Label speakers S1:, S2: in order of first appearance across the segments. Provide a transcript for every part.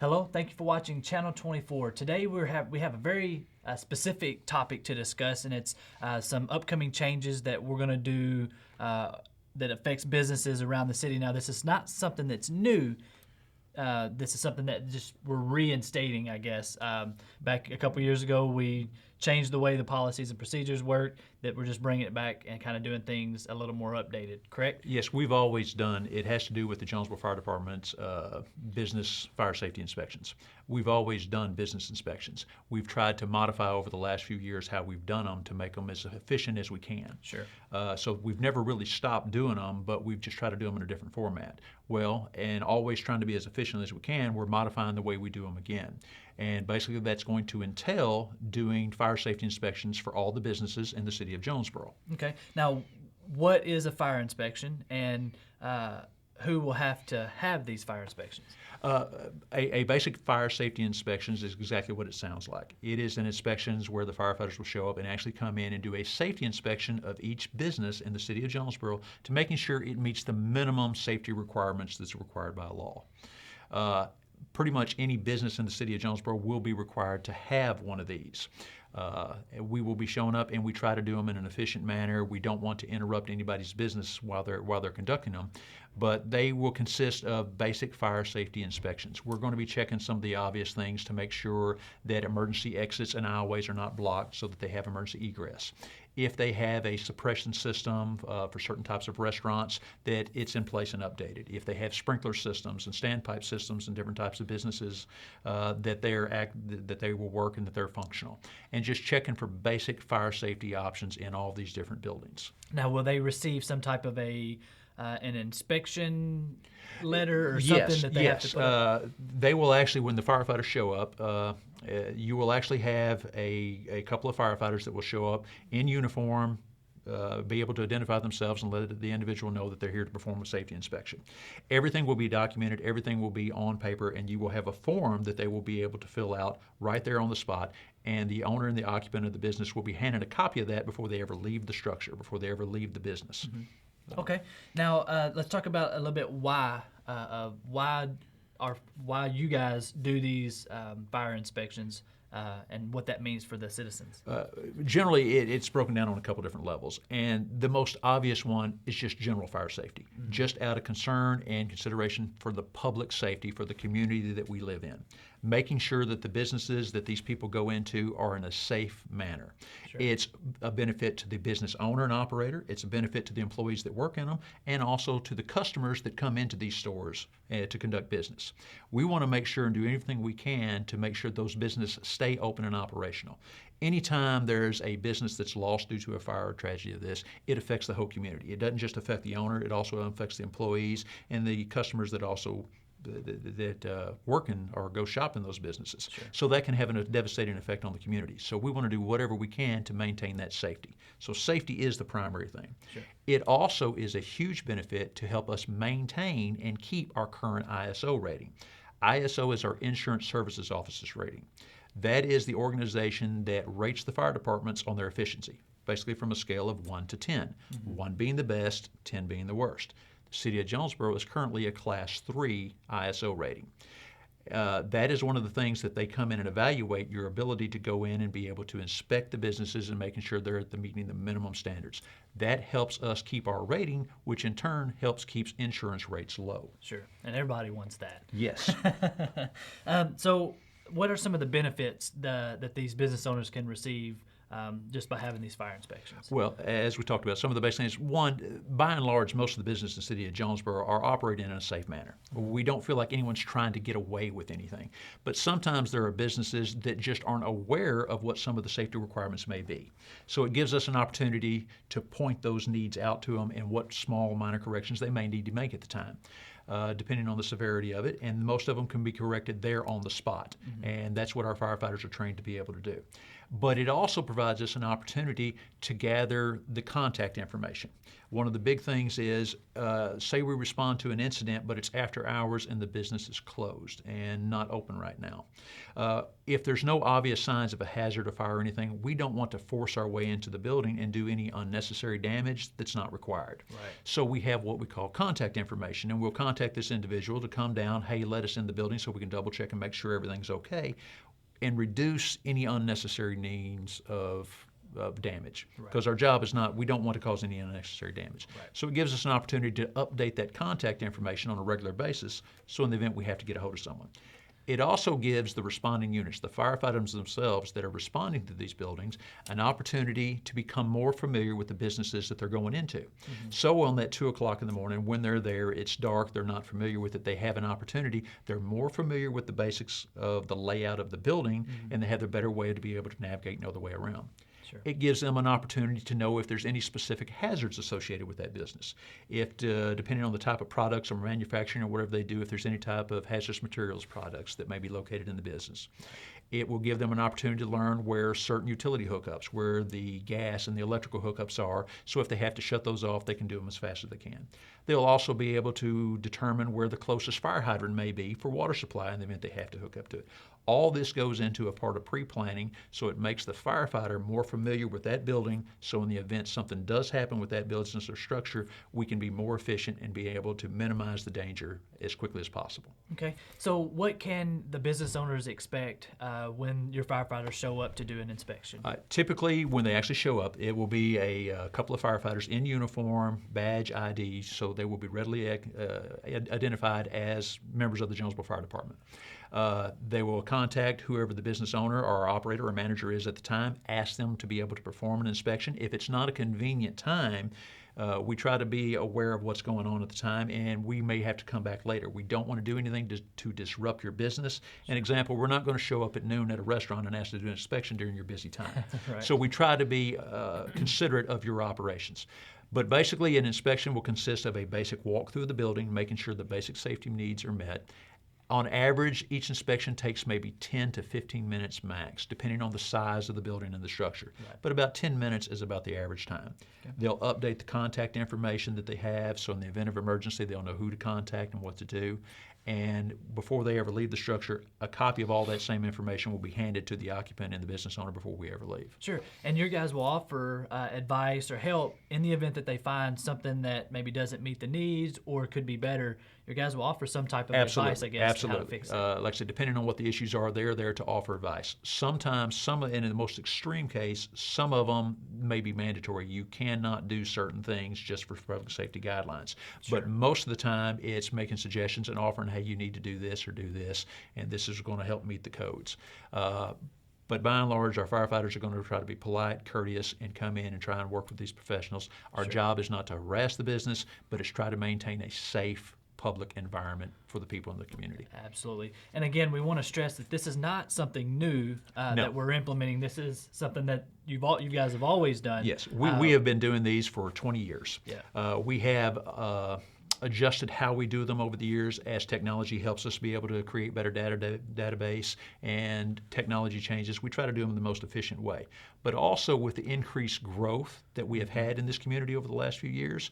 S1: Hello, thank you for watching Channel 24. Today we have a very specific topic to discuss, and it's some upcoming changes that we're going to do that affects businesses around the city. Now, this is not something that's new. This is something that just we're reinstating, I guess. Back a couple years ago, we changed the way the policies and procedures work, that we're just bringing it back and kind of doing things a little more updated, correct?
S2: Yes, we've always done. It has to do with the Jonesboro Fire Department's business fire safety inspections. We've always done business inspections. We've tried to modify over the last few years how we've done them to make them as efficient as we can.
S1: Sure.
S2: So we've never really stopped doing them, but we've just tried to do them in a different format. Well, and always trying to be as efficient as we can, we're modifying the way we do them again. And basically that's going to entail doing fire safety inspections for all the businesses in the city of Jonesboro.
S1: Okay. Now, what is a fire inspection, and who will have to have these fire inspections?
S2: A basic fire safety inspection is exactly what it sounds like. It is an inspection where the firefighters will show up and actually come in and do a safety inspection of each business in the city of Jonesboro to making sure it meets the minimum safety requirements that's required by law. Pretty much any business in the city of Jonesboro will be required to have one of these. We will be showing up, and we try to do them in an efficient manner. We don't want to interrupt anybody's business while they're conducting them, but they will consist of basic fire safety inspections. We're going to be checking some of the obvious things to make sure that emergency exits and aisleways are not blocked so that they have emergency egress. If they have a suppression system for certain types of restaurants, that it's in place and updated. If they have sprinkler systems and standpipe systems in different types of businesses, that they will work and that they're functional. And just checking for basic fire safety options in all these different buildings.
S1: Now, will they receive some type of an inspection letter or something that they have to put up?
S2: They will actually, when the firefighters show up, you will actually have a couple of firefighters that will show up in uniform, be able to identify themselves and let the individual know that they're here to perform a safety inspection. Everything will be documented, everything will be on paper, and you will have a form that they will be able to fill out right there on the spot, and the owner and the occupant of the business will be handed a copy of that before they ever leave the structure, before they ever leave the business.
S1: Mm-hmm. Okay. Now, let's talk about a little bit why you guys do these fire inspections and what that means for the citizens.
S2: Generally, it's broken down on a couple different levels, and the most obvious one is just general fire safety, just out of concern and consideration for the public safety, for the community that we live in, making sure that the businesses that these people go into are in a safe manner.
S1: Sure.
S2: It's a benefit to the business owner and operator, it's a benefit to the employees that work in them, and also to the customers that come into these stores to conduct business. We want to make sure and do anything we can to make sure those businesses stay open and operational. Anytime there's a business that's lost due to a fire or tragedy of this, it affects the whole community. It doesn't just affect the owner, it also affects the employees and the customers that also work in or go shop in those businesses.
S1: Sure.
S2: So that can have a devastating effect on the community. So we want to do whatever we can to maintain that safety. So safety is the primary thing.
S1: Sure.
S2: It also is a huge benefit to help us maintain and keep our current ISO rating. ISO is our Insurance Services Offices rating. That is the organization that rates the fire departments on their efficiency, basically from a scale of 1 to 10, 1 being the best, 10 being the worst. The City of Jonesboro is currently a Class 3 ISO rating. That is one of the things that they come in and evaluate your ability to go in and be able to inspect the businesses and making sure they're meeting the minimum standards. That helps us keep our rating, which in turn helps keep insurance rates low.
S1: Sure, and everybody wants that.
S2: Yes.
S1: So what are some of the benefits that these business owners can receive just by having these fire inspections?
S2: Well, as we talked about, some of the basic things. One, by and large, most of the businesses in the city of Jonesboro are operating in a safe manner. We don't feel like anyone's trying to get away with anything. But sometimes there are businesses that just aren't aware of what some of the safety requirements may be. So it gives us an opportunity to point those needs out to them and what small minor corrections they may need to make at the time. Depending on the severity of it, and most of them can be corrected there on the spot, and that's what our firefighters are trained to be able to do. But it also provides us an opportunity to gather the contact information. One of the big things is, say we respond to an incident, but it's after hours and the business is closed and not open right now. If there's no obvious signs of a hazard, a fire, or anything, we don't want to force our way into the building and do any unnecessary damage that's not required.
S1: Right.
S2: So we have what we call contact information, and we'll contact this individual to come down, hey, let us in the building so we can double check and make sure everything's okay, and reduce any unnecessary needs of damage. Because our job is not, we don't want to cause any unnecessary damage.
S1: Right.
S2: So it gives us an opportunity to update that contact information on a regular basis, so in the event we have to get a hold of someone. It also gives the responding units, the firefighters themselves that are responding to these buildings, an opportunity to become more familiar with the businesses that they're going into. So on that 2 o'clock in the morning, when they're there, it's dark, they're not familiar with it, they have an opportunity, they're more familiar with the basics of the layout of the building, and they have a better way to be able to navigate and know the way around.
S1: Sure.
S2: It gives them an opportunity to know if there's any specific hazards associated with that business. If, depending on the type of products or manufacturing or whatever they do, if there's any type of hazardous materials products that may be located in the business. It will give them an opportunity to learn where certain utility hookups, where the gas and the electrical hookups are, so if they have to shut those off, they can do them as fast as they can. They'll also be able to determine where the closest fire hydrant may be for water supply in the event they have to hook up to it. All this goes into a part of pre-planning, so it makes the firefighter more familiar with that building, so in the event something does happen with that business or structure, we can be more efficient and be able to minimize the danger as quickly as possible.
S1: Okay. So what can the business owners expect when your firefighters show up to do an inspection?
S2: Typically, when they actually show up, it will be a couple of firefighters in uniform, badge, IDs, so they will be readily identified as members of the Jonesboro Fire Department. They will contact whoever the business owner or operator or manager is at the time, ask them to be able to perform an inspection. If it's not a convenient time, we try to be aware of what's going on at the time, and we may have to come back later. We don't want to do anything to disrupt your business. An example, we're not going to show up at noon at a restaurant and ask to do an inspection during your busy time.
S1: Right.
S2: So we try to be considerate of your operations. But basically, an inspection will consist of a basic walkthrough of the building, making sure the basic safety needs are met. On average, each inspection takes maybe 10 to 15 minutes max, depending on the size of the building and the structure.
S1: Right.
S2: But about 10 minutes is about the average time. Okay. They'll update the contact information that they have, so in the event of emergency, they'll know who to contact and what to do. And before they ever leave the structure, a copy of all that same information will be handed to the occupant and the business owner before we ever leave.
S1: Sure. And your guys will offer advice or help in the event that they find something that maybe doesn't meet the needs or could be better. Your guys will offer some type of advice, I guess,
S2: Absolutely.
S1: to how to fix it.
S2: Like I said, depending on what the issues are, they're there to offer advice. Sometimes, and in the most extreme case, some of them may be mandatory. You cannot do certain things just for public safety guidelines.
S1: Sure.
S2: But most of the time, it's making suggestions and offering, hey, you need to do this or do this, and this is going to help meet the codes. But by and large, our firefighters are going to try to be polite, courteous, and come in and try and work with these professionals. Our
S1: Sure.
S2: job is not to harass the business, but it's try to maintain a safe public environment for the people in the community.
S1: Absolutely. And again, we want to stress that this is not something new
S2: No.
S1: that we're implementing. This is something that you guys have always done.
S2: Yes, we have been doing these for 20 years.
S1: Yeah.
S2: We have adjusted how we do them over the years as technology helps us be able to create better database and technology changes. We try to do them in the most efficient way. But also with the increased growth that we have had in this community over the last few years,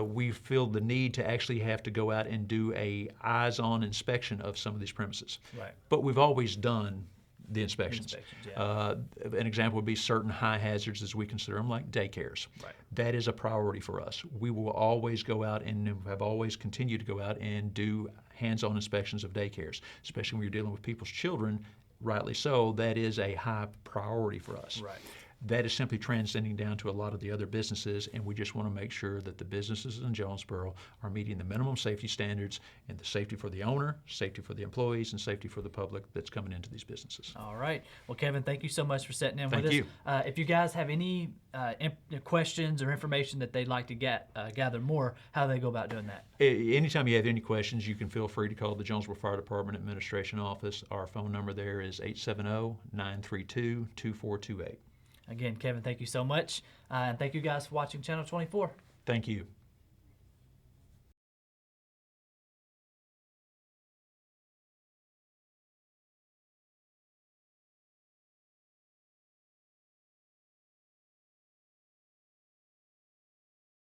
S2: we feel the need to actually have to go out and do a eyes-on inspection of some of these premises.
S1: Right.
S2: But we've always done the inspections.
S1: Yeah.
S2: An example would be certain high hazards, as we consider them, like daycares.
S1: Right.
S2: That is a priority for us. We will always go out and have always continued to go out and do hands-on inspections of daycares, especially when you're dealing with people's children. Rightly so, that is a high priority for us.
S1: Right.
S2: That is simply transcending down to a lot of the other businesses, and we just want to make sure that the businesses in Jonesboro are meeting the minimum safety standards and the safety for the owner, safety for the employees, and safety for the public that's coming into these businesses.
S1: All right. Well, Kevin, thank you so much for sitting in
S2: Thank
S1: with
S2: you.
S1: us. If you guys have any questions or information that they'd like to gather more, how do they go about doing that?
S2: Anytime you have any questions, you can feel free to call the Jonesboro Fire Department Administration Office. Our phone number there is 870-932-2428.
S1: Again, Kevin, thank you so much. And thank you guys for watching Channel 24.
S2: Thank you.